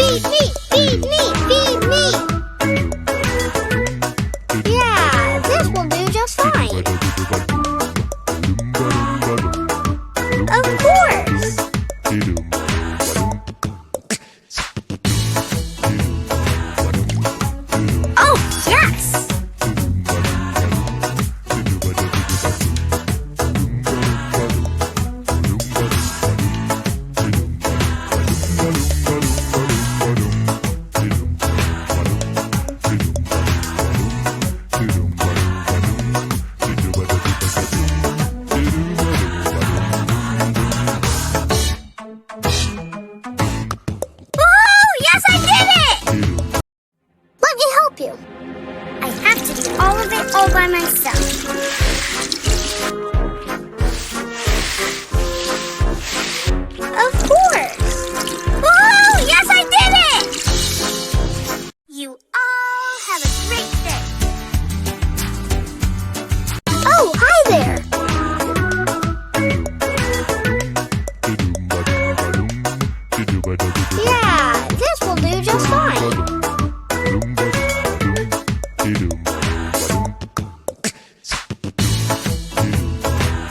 Feed me, feed me, feed me. Yeah, this will do just fine. Of course. Oh, yes! You. I have to do all of it all by myself. Of course! Woohoo! Yes, I did it! You all have a great day. Oh, hi there! Yeah, this will do just fine.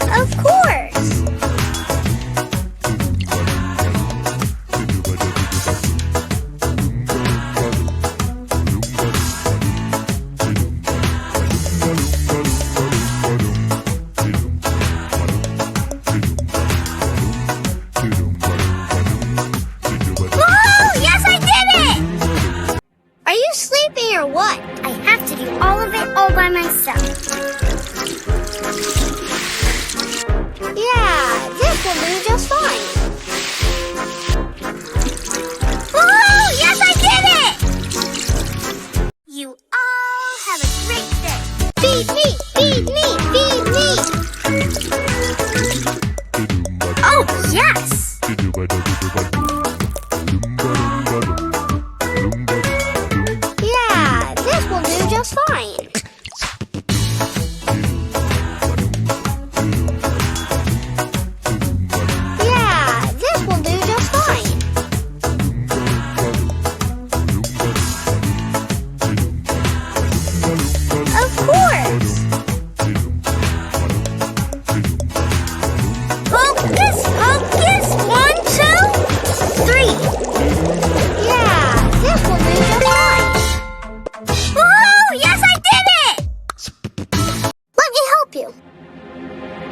Of course! Whoa! Yes, I did it! Are you sleeping or what? I have to do all of it all by myself. Yeah, this will do just fine. Woohoo! Yes, I did it! You all have a great day. Feed me, feed me, feed me. Oh, yes! Yeah, this will do just fine.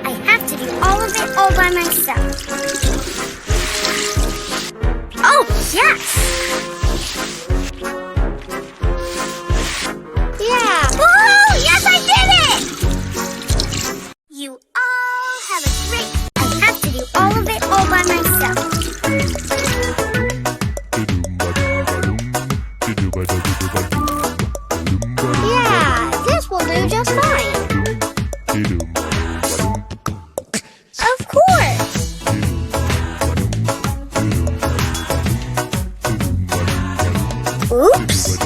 I have to do all of it all by myself. Oh, yes! Yeah! Woohoo! Yes, I did it! You all have a great... I have to do all of it all by myself. Yeah, this will do just fine. Of course! Oops!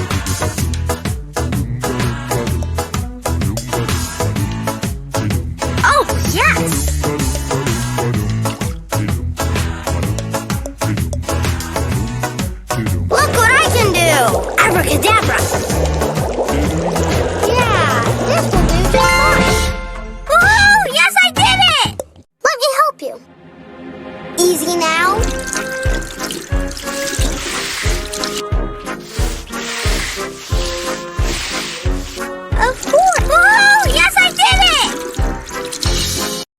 Oh, yes! Look what I can do! Abracadabra! Yeah, this will do just fine. Woohoo! Yes, I did it! Let me help you. Easy now. Of course. Woohoo! Yes, I did it!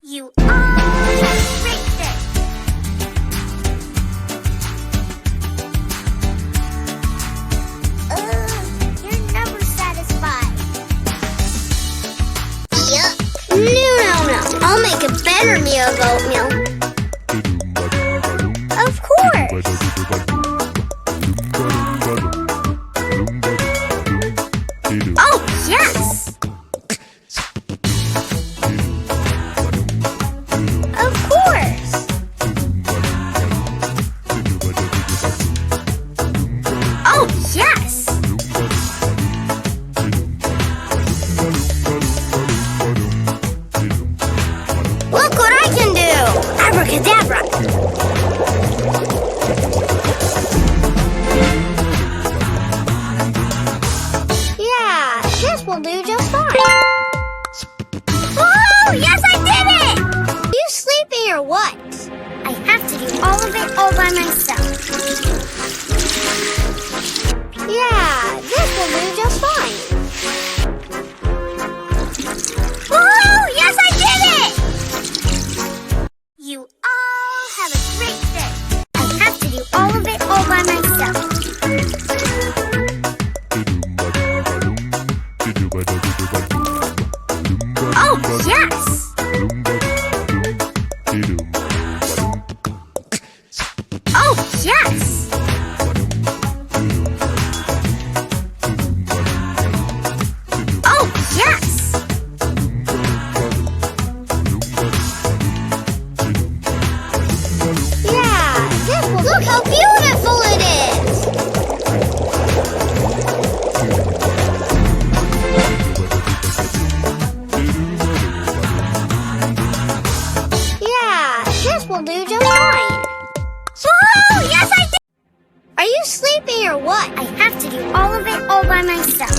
You all have a great day. You're never satisfied. Yuck. No. I'll make a better meal of oatmeal. do all of it all by myself. Yeah, this will do just fine. Woohoo! Yes, I did it! You all have a great day. I have to do all of it all by myself. Oh, yes! Oh, yes! Oh, yes! Yeah, this will look how beautiful it is! Yeah, this will do just fine. Woohoo! Yes, I did! Are you sleeping or what? I have to do all of it all by myself.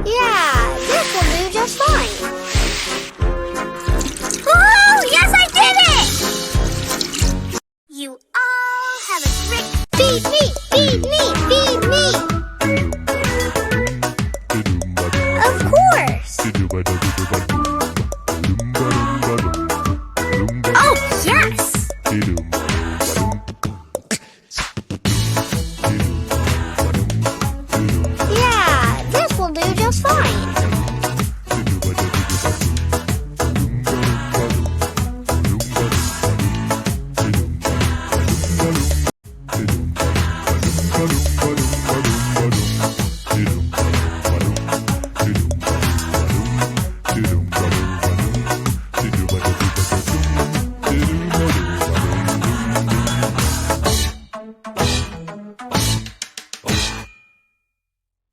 Yeah, this will do just fine. Woohoo! Yes, I did it! You all have a great... Feed me! Feed me! Feed me! Of course! Oh, yes! Yeah, this will do just fine.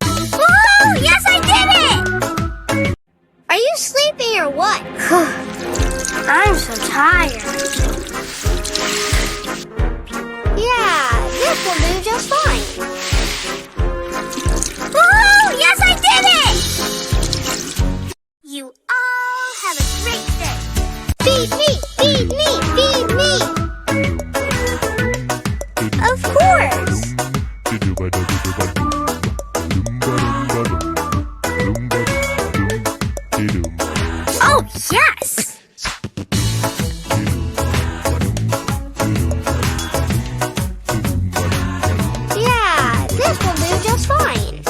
Woohoo! Yes, I did it! Are you sleeping or what? I'm so tired. Yeah, this will do just fine. Woohoo! Yes, I did it! You all have a great day. Feed me! Feed me! Feed me! Of course! Oh, yes! Yeah, this will do just fine.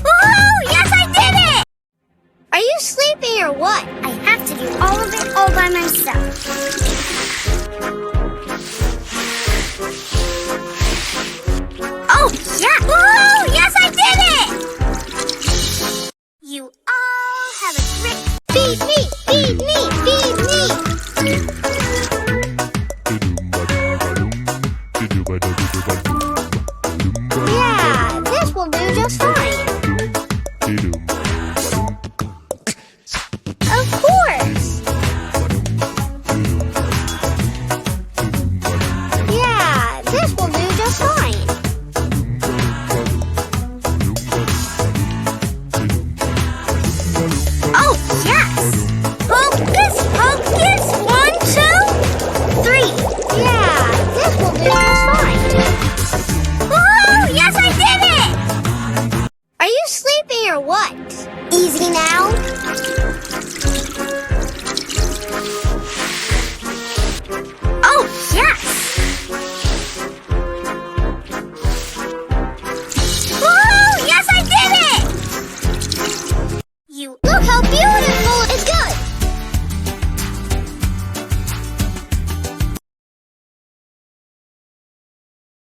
Woohoo! Yes, I did it! Are you sleeping or what? I have to do all of it all by myself. Oh, yeah! Woohoo! Yes, I did it! You all have a great... Feed me! Feed me! Feed me!